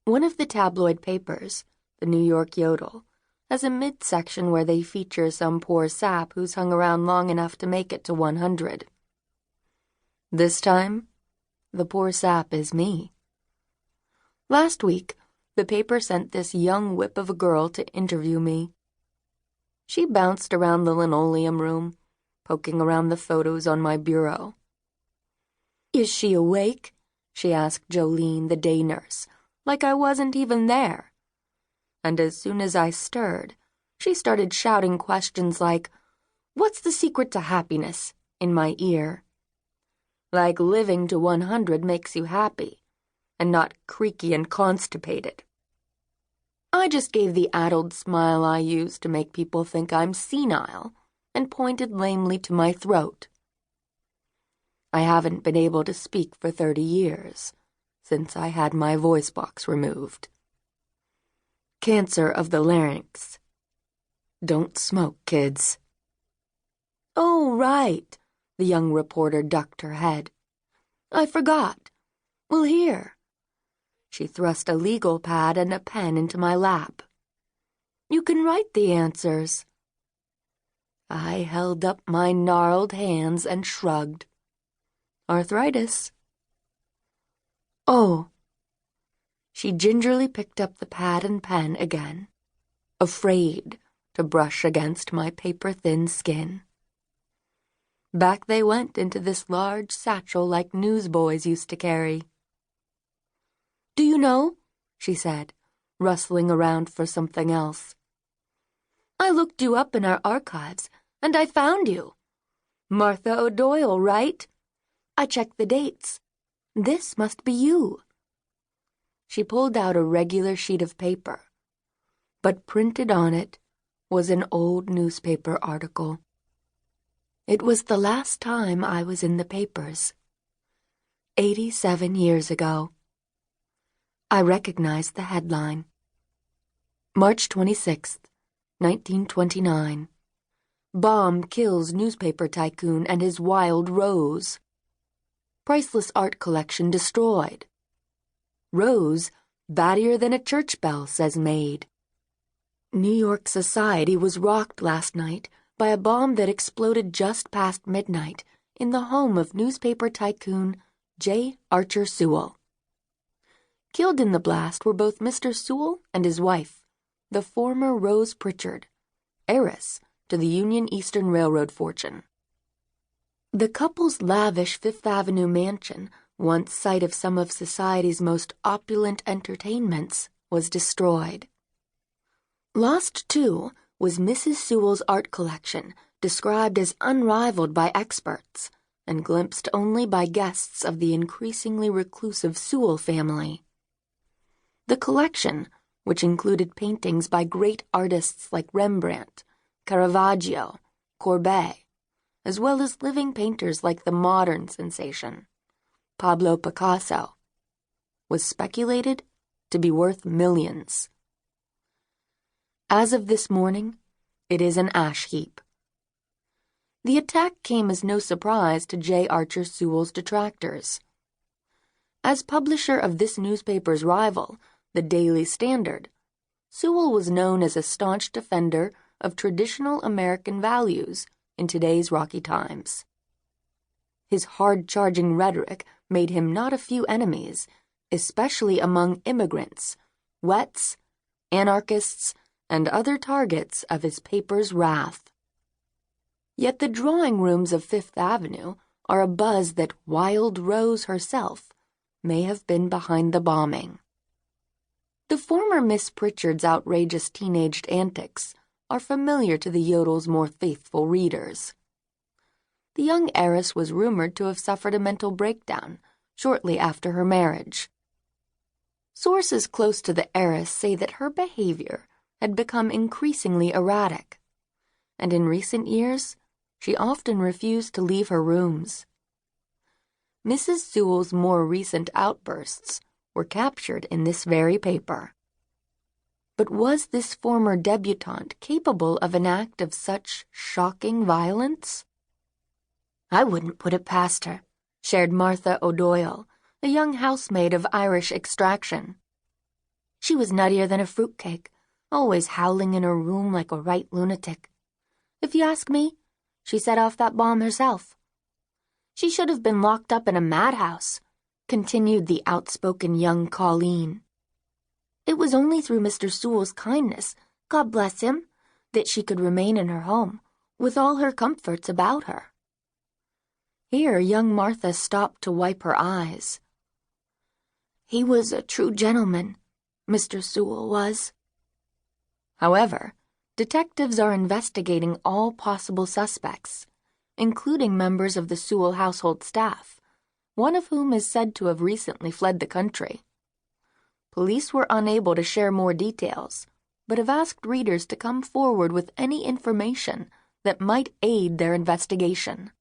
One of the tabloid papers, the New York Yodel, has a midsection where they feature some poor sap who's hung around long enough to make it to 100. This time, the poor sap is me. Last week, the paper sent this young whip of a girl to interview me. She bounced around the linoleum room, poking around the photos on my bureau. "Is she awake?" she asked Jolene, the day nurse, like I wasn't even there. And as soon as I stirred, she started shouting questions like, "What's the secret to happiness?" in my ear. Like living to 100 makes you happy, and not creaky and constipated. I just gave the addled smile I use to make people think I'm senile, and pointed lamely to my throat. I haven't been able to speak for 30 years, since I had my voice box removed. Cancer of the larynx. Don't smoke, kids. "Oh, right," the young reporter ducked her head. "I forgot. Well, here." She thrust a legal pad and a pen into my lap. "You can write the answers." I held up my gnarled hands and shrugged. Arthritis. "Oh." She gingerly picked up the pad and pen again, afraid to brush against my paper-thin skin. Back they went into this large satchel like newsboys used to carry. "Do you know?" she said, rustling around for something else. "I looked you up in our archives, and I found you. Martha O'Doyle, right? I checked the dates. This must be you." She pulled out a regular sheet of paper, but printed on it was an old newspaper article. It was the last time I was in the papers. 87 years ago. I recognized the headline. March 26th, 1929. Bomb kills newspaper tycoon and his wild rose. Priceless art collection destroyed. Rose, battier than a church bell, says maid. New York society was rocked last night by a bomb that exploded just past midnight in the home of newspaper tycoon J. Archer Sewell. Killed in the blast were both Mr. Sewell and his wife, the former Rose Pritchard, heiress to the Union Eastern Railroad fortune. The couple's lavish Fifth Avenue mansion, once site of some of society's most opulent entertainments, was destroyed. Lost, too, was Mrs. Sewell's art collection, described as unrivaled by experts, and glimpsed only by guests of the increasingly reclusive Sewell family. The collection, which included paintings by great artists like Rembrandt, Caravaggio, Courbet, as well as living painters like the modern sensation, Pablo Picasso, was speculated to be worth millions. As of this morning, it is an ash heap. The attack came as no surprise to J. Archer Sewell's detractors. As publisher of this newspaper's rival, the Daily Standard, Sewell was known as a staunch defender of traditional American values in today's rocky times. His hard-charging rhetoric made him not a few enemies, especially among immigrants, wets, anarchists, and other targets of his paper's wrath. Yet the drawing rooms of Fifth Avenue are abuzz that Wild Rose herself may have been behind the bombing. The former Miss Pritchard's outrageous teenaged antics are familiar to the Yodel's more faithful readers. The young heiress was rumored to have suffered a mental breakdown shortly after her marriage. Sources close to the heiress say that her behavior had become increasingly erratic, and in recent years, she often refused to leave her rooms. Mrs. Sewell's more recent outbursts were captured in this very paper. But was this former debutante capable of an act of such shocking violence? "I wouldn't put it past her," shared Martha O'Doyle, a young housemaid of Irish extraction. She was nuttier than a fruitcake, always howling in her room like a right lunatic. If you ask me, she set off that bomb herself. She should have been locked up in a madhouse, continued the outspoken young Colleen. It was only through Mr. Sewell's kindness, God bless him, that she could remain in her home, with all her comforts about her. Here young Martha stopped to wipe her eyes. He was a true gentleman, Mr. Sewell was. However, detectives are investigating all possible suspects, including members of the Sewell household staff, one of whom is said to have recently fled the country. Police were unable to share more details, but have asked readers to come forward with any information that might aid their investigation.